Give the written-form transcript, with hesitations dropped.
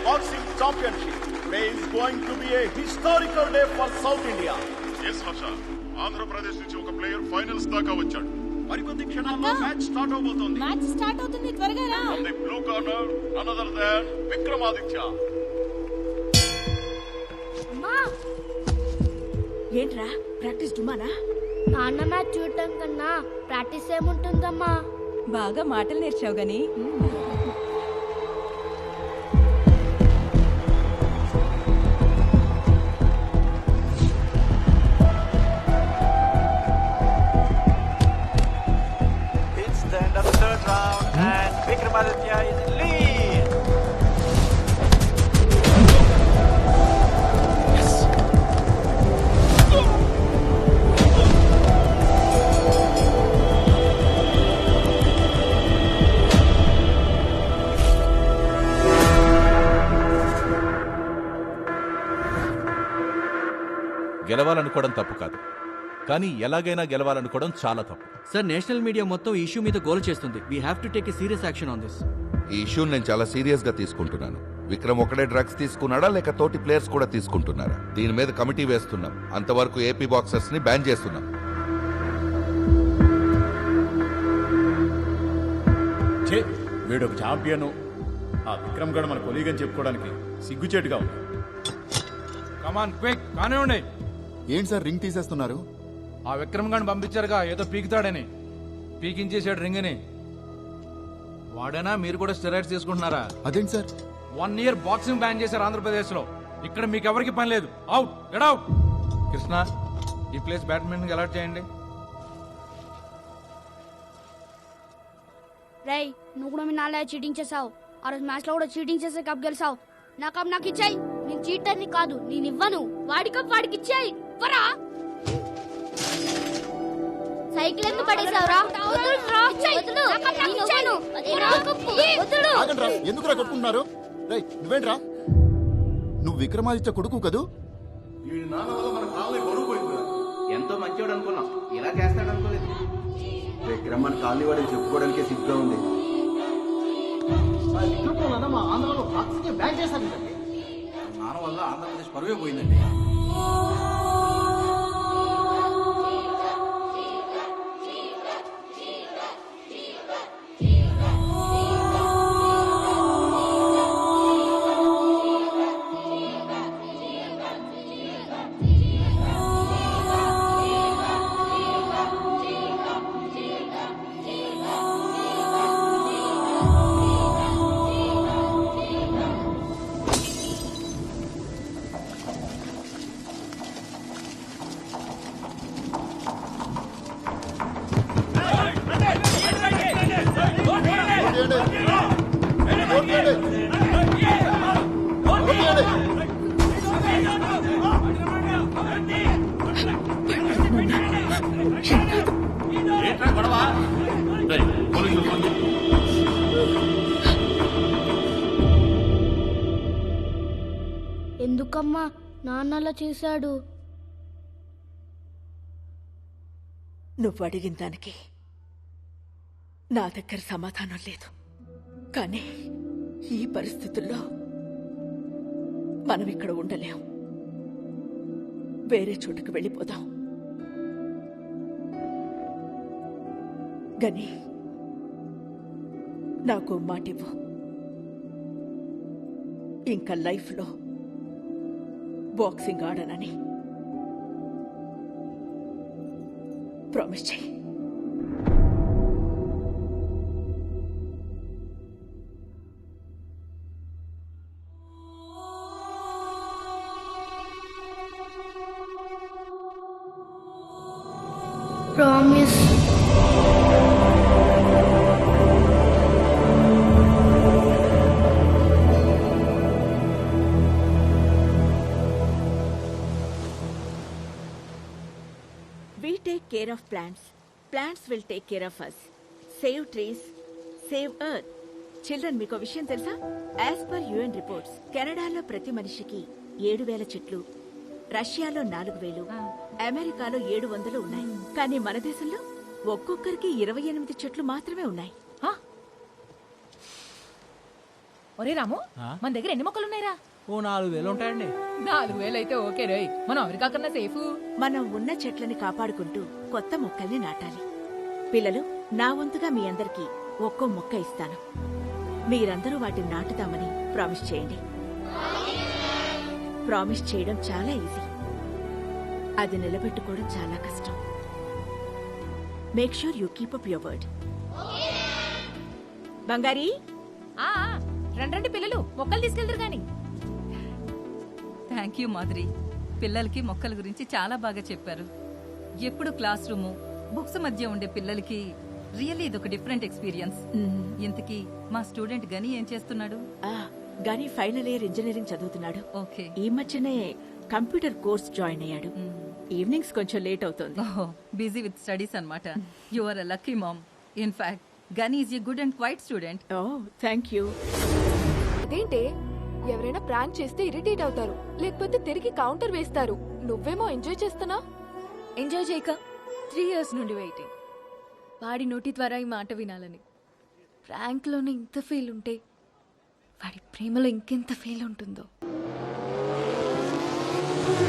Boxing Championship. Today is going to be a historical day for South India. Yes, Harsha. Andhra Pradesh నుంచి ఒక player finals దాకా వచ్చాడు. మరికొద్ది క్షణాల్లో మ్యాచ్ స్టార్ట్ అవబోతోంది. మ్యాచ్ స్టార్ట్ అవుతుంది, త్వరగా రా. From the blue corner, none other than Vikramaditya. అమ్మా, ఏంట్రా ప్రాక్టీస్ డుమానా? నాన్న మ్యాచ్ చూడటం కన్నా ప్రాక్టీస్ ఏముంటుందమ్మా? బాగా మాటలు నేర్చావు గాని. It's the end of the third round and Vikramaditya is in lead. గెలవాలనుకోవడం తప్పు కాదు, కానీ ఎలాగైనా గెలవాలనుకోవడం చాలా తప్పు. సార్, నేషనల్ మీడియా మొత్తం ఈ ఇష్యూ మీద గోల్ చేస్తుంది. We have to take a serious action on this. ఈ ఇష్యూని నేను చాలా సీరియస్ గా తీసుకుంటున్నాను. విక్రమ్ ఒకడే డ్రగ్స్ తీసుకున్నాడా లేక తోటి ప్లేయర్స్ కూడా తీసుకుంటున్నారా? దీని మీద కమిటీ వేస్తున్నాం. అంతవరకు ఏపీ బాక్సర్స్ ని బ్యాన్ చేస్తున్నాం. వీడొక ఛాంపియన్. ఆ విక్రమ్ గడ్ మన కొలీగ్ అని చెప్పుకోవడానికి సిగ్గుచేటుగా ఉంది. కమాన్ క్విక్ కానివ్వండి. ఏంటి సార్ రింగ్ తీసేస్తున్నారు? ఆ విక్రమ్ గాని పంపించారుగా, ఏదో పీకుతాడని. పీకించేసాడు రింగ్ ని. వాడేనా? మీరు కూడా స్టెరాయిడ్స్ తీసుకుంటున్నారా? అదేంటి సార్? 1 year బాక్సింగ్ బ్యాన్ చేశారు ఆంధ్రప్రదేశ్ లో. ఇక్కడ మీకు ఎవరికి పని లేదు. Out, get out. కృష్ణ, ఈ ప్లేస్ బ్యాడ్మింటన్ అలాట్ చేయండి. రేయ్, నువ్వు కూడా మీ నాన్న చీటింగ్ చేసావు. ఆ రోజు మ్యాచ్ లో కూడా చీటింగ్ చేసే కప్ గెలిచావు. నా కప్ నాకు ఇచ్చాయి. నేను చీటర్ని కాదు, నేను ఇవ్వను. వాడి కప్ వాడికి ఇచ్చాయి. సైకిల్ ఎందుకు పడేసావురా? ఎందుకురా కొట్టుకుంటున్నారు? నువ్వేంట్రా? నువ్వు విక్రమాదిత్య కొడుకు కదూ? ఎంతో మంచోడు అనుకున్నాం, ఇలా చేస్తాడు అనుకోలేదు. విక్రమ్ మన కాలనీ వాడిని చెప్పుకోవడానికి సిగ్గుగా ఉంది. నాన్న వల్ల ఆంధ్రప్రదేశ్ పరువే పోయిందండి. ఎందుకమ్మా నాన్నలా చేశాడు? నువ్వు అడిగిన దానికి నా దగ్గర సమాధానం లేదు. కానీ ఈ పరిస్థితుల్లో మనం ఇక్కడ ఉండలేం. వేరే చోటుకు వెళ్ళిపోదాం. గని, నాకు మాటివ్వు. ఇంకా లైఫ్లో బాక్సింగ్ ఆడనని ప్రామిస్ చేయి. Promise. We take care of plants. Plants will take care of us. Save trees, save earth. Children, మీకు విషయం తెలుసా? యాజ్ పర్ యుఎన్ రిపోర్ట్స్, కెనడాలో ప్రతి మనిషికి 7,000 చెట్లు, రష్యాలో 4,000, అమెరికాలో 700 ఉన్నాయి. కానీ మన దేశంలో ఒక్కొక్కరికి 28 చెట్లు మాత్రమే ఉన్నాయి. ఒరే రాము మన దగ్గర ఎన్ని మొక్కలున్నాయిరా? ఓ 4,000 ఉంటాయండి. 4,000 అయితే ఓకే రేయ్, మనం అమెరికా కన్నా సేఫ్. మనం ఉన్న చెట్లని కాపాడుకుంటూ కొత్త మొక్కల్ని నాటాలి. పిల్లలు, నా వంతుగా మీ అందరికీ ఒక్కో మొక్క ఇస్తాను. మీరందరూ వాటిని నాటుతామని ప్రామిస్ చేయండి. ప్రామిస్ చేయడం చాలా ఈజీ, అది నిలబెట్టుకోవడం చాలా కష్టం. Make sure you keep up your word. బంగారీ, ఆ రండి పిల్లలు, మొక్కలు తీసుకెళ్తారు గాని. Thank you Madhuri. పిల్లలకి మొక్కల గురించి చాలా బాగా చెప్పారు. ఎప్పుడు క్లాస్ రూము బుక్స్ మధ్య ఉండే పిల్లలకి రియల్లీ ఇదొక డిఫరెంట్ ఎక్స్పీరియన్స్. ఇంతకీ మా స్టూడెంట్ గని ఏం చేస్తున్నాడు? గానీ ఫైనల్ ఇయర్ ఇంజనీరింగ్ చదువుతున్నాడు. ఓకే. ఈ మధ్యనే కంప్యూటర్ కోర్స్ జాయిన్ అయ్యాడు. ఈవినింగ్స్ కొంచెం లేట్ అవుతుంది. బిజీ విత్ స్టడీస్ అన్నమాట. You are a lucky mom. In fact Gani is a good and quiet student. Oh thank you. అదేంటే ఎవరైనా ప్రాంక్ చేస్తే ఇరిటేట్ అవుతారు, లేకపోతే తిరిగి కౌంటర్ వేస్తారు. నువ్వేమో ఎంజాయ్ చేస్తున్నా. ఎంజాయ్ చేయక 3 years నుండి వెయిటింగ్. వాడి నోటి ద్వారా ఈ మాట వినాలని. ప్రాంక్ లోనే ఇంత ఫీల్ ఉంటే వాడి ప్రేమలో ఇంకెంత ఫీల్ ఉంటుందో.